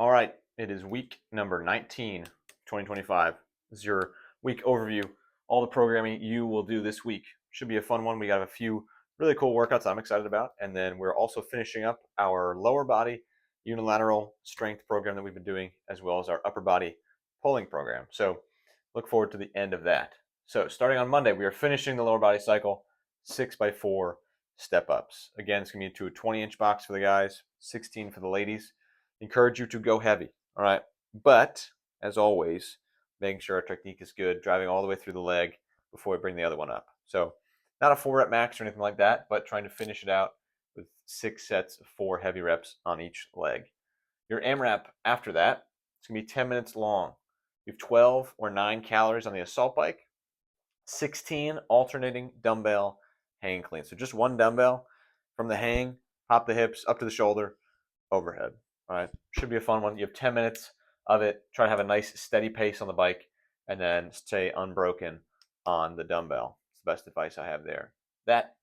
All right, it is week number 19, 2025. This is your week overview. All the programming you will do this week. Should be a fun one. We got a few really cool workouts I'm excited about. And then we're also finishing up our lower body unilateral strength program that we've been doing, as well as our upper body pulling program. So look forward to the end of that. So starting on Monday, we are finishing the lower body cycle, 6x4 step ups. Again, it's going to be to a 20-inch box for the guys, 16 for the ladies. Encourage you to go heavy, all right? But, as always, making sure our technique is good, driving all the way through the leg before we bring the other one up. So, not a 4-rep max or anything like that, but trying to finish it out with 6 sets of 4 heavy reps on each leg. Your AMRAP after that, it's going to be 10 minutes long. You have 12 or 9 calories on the assault bike, 16 alternating dumbbell hang clean. So just one dumbbell from the hang, pop the hips up to the shoulder, overhead. All right, should be a fun one. You have 10 minutes of it. Try to have a nice steady pace on the bike and then stay unbroken on the dumbbell. It's the best advice I have there. That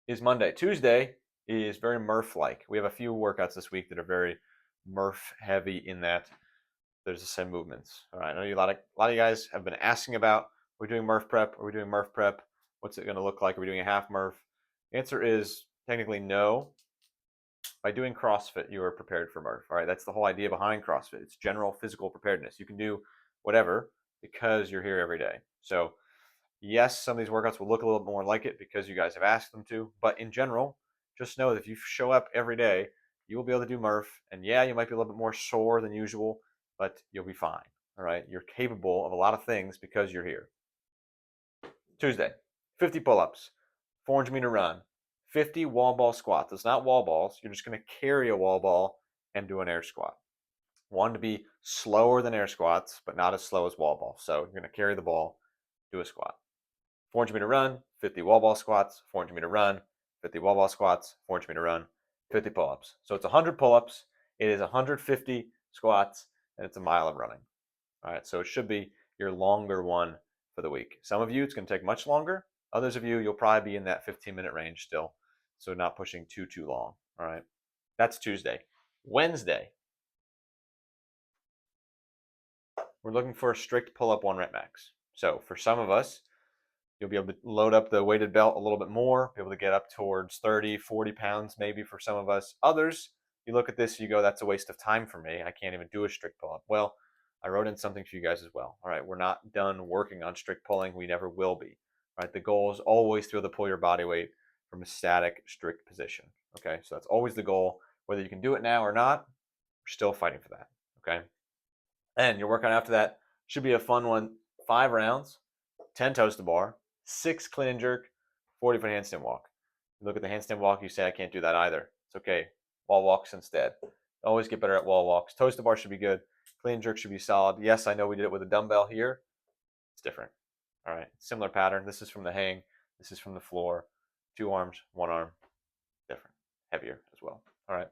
is Monday. Tuesday is very murph-like. We have a few workouts this week that are very murph heavy in that there's the same movements. All right, I know a lot of you guys have been asking about, are we doing murph prep? Are we doing murph prep? What's it going to look like? Are we doing a half murph? The answer is technically no. By doing CrossFit, you are prepared for murph. All right, that's the whole idea behind CrossFit. It's general physical preparedness. You can do whatever because you're here every day. So yes, some of these workouts will look a little bit more like it because you guys have asked them to. But in general, just know that if you show up every day, you will be able to do murph. And yeah, you might be a little bit more sore than usual, but you'll be fine. All right, you're capable of a lot of things because you're here. Tuesday, 50 pull-ups, 400-meter run, 50 wall ball squats. It's not wall balls. You're just going to carry a wall ball and do an air squat. One to be slower than air squats, but not as slow as wall ball. So you're going to carry the ball, do a squat. 400-meter run, 50 wall ball squats, 400-meter run, 50 wall ball squats, 400-meter run, 50 pull-ups. So it's 100 pull-ups, it is 150 squats, and it's a mile of running. All right, so it should be your longer one for the week. Some of you, it's going to take much longer. Others of you, you'll probably be in that 15-minute range still. So not pushing too long. All right, that's Tuesday. Wednesday, we're looking for a strict pull-up 1-rep max. So for some of us, you'll be able to load up the weighted belt a little bit more, be able to get up towards 30, 40 pounds maybe for some of us. Others, you look at this, you go, that's a waste of time for me. I can't even do a strict pull-up. Well, I wrote in something for you guys as well. All right, we're not done working on strict pulling. We never will be. All right, the goal is always to be able to pull your body weight from a static, strict position. Okay, so that's always the goal. Whether you can do it now or not, we're still fighting for that. Okay, and your workout after that should be a fun one. 5 rounds, 10 toes to bar, 6 clean and jerk, 40-foot handstand walk. You look at the handstand walk, you say, I can't do that either. It's okay. Wall walks instead. Always get better at wall walks. Toes to bar should be good. Clean and jerk should be solid. Yes, I know we did it with a dumbbell here. It's different. All right, similar pattern. This is from the hang. This is from the floor. 2 arms, 1 arm. Different. Heavier as well. All right.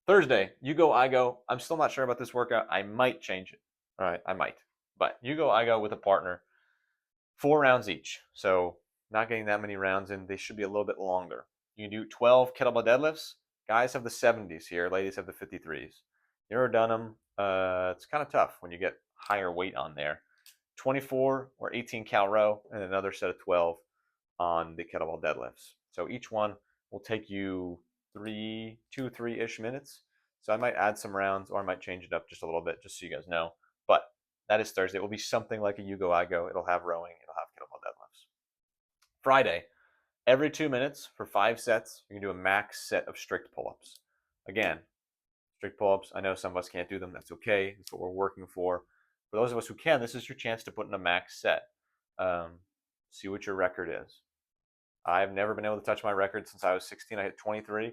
Thursday, you go, I go. I'm still not sure about this workout. I might change it. All right, I might. But you go, I go with a partner. 4 rounds each. So not getting that many rounds in. They should be a little bit longer. You can do 12 kettlebell deadlifts. Guys have the 70s here. Ladies have the 53s. You ever done them? It's kind of tough when you get higher weight on there. 24 or 18 cal row and another set of 12 on the kettlebell deadlifts. So each one will take you 3-3-ish minutes. So I might add some rounds or I might change it up just a little bit just so you guys know. But that is Thursday. It will be something like a you go, I go. It'll have rowing. It'll have kettlebell deadlifts. Friday, every 2 minutes for 5 sets, you can do a max set of strict pull-ups. Again, strict pull-ups, I know some of us can't do them. That's okay. That's what we're working for. For those of us who can, this is your chance to put in a max set. See what your record is. I've never been able to touch my record since I was 16. I hit 23.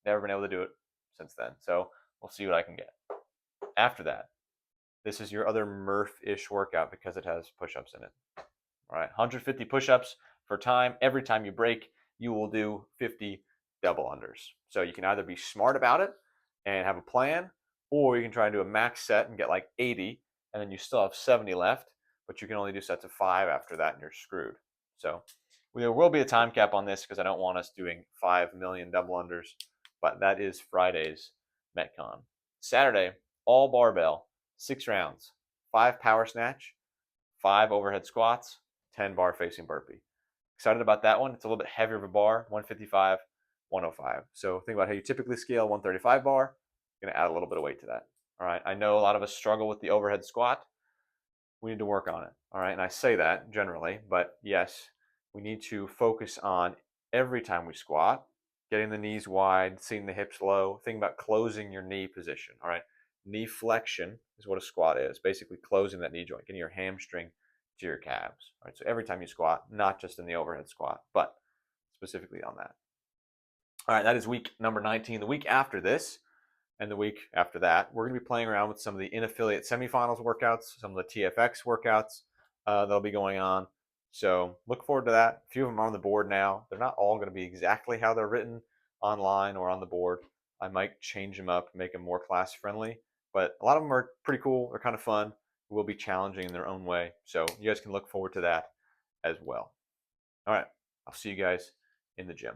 Never been able to do it since then. So we'll see what I can get. After that, this is your other murph-ish workout because it has push-ups in it. All right, 150 push-ups for time. Every time you break, you will do 50 double unders. So you can either be smart about it and have a plan, or you can try and do a max set and get like 80, and then you still have 70 left, but you can only do sets of 5 after that, and you're screwed. So there will be a time cap on this because I don't want us doing 5 million double unders, but that is Friday's Metcon. Saturday, all barbell, 6 rounds, 5 power snatch, 5 overhead squats, 10 bar facing burpee. Excited about that one. It's a little bit heavier of a bar, 155, 105. So think about how you typically scale 135 bar. You're going to add a little bit of weight to that. All right. I know a lot of us struggle with the overhead squat. We need to work on it. All right. And I say that generally, but yes, we need to focus on every time we squat, getting the knees wide, seeing the hips low. Think about closing your knee position. All right. Knee flexion is what a squat is. Basically closing that knee joint, getting your hamstring to your calves. All right. So every time you squat, not just in the overhead squat, but specifically on that. All right. That is week number 19. The week after this, and the week after that, we're going to be playing around with some of the in-affiliate semifinals workouts, some of the TFX workouts that'll be going on. So look forward to that. A few of them are on the board now. They're not all going to be exactly how they're written online or on the board. I might change them up, make them more class friendly, but a lot of them are pretty cool. They're kind of fun. Will be challenging in their own way. So you guys can look forward to that as well. All right. I'll see you guys in the gym.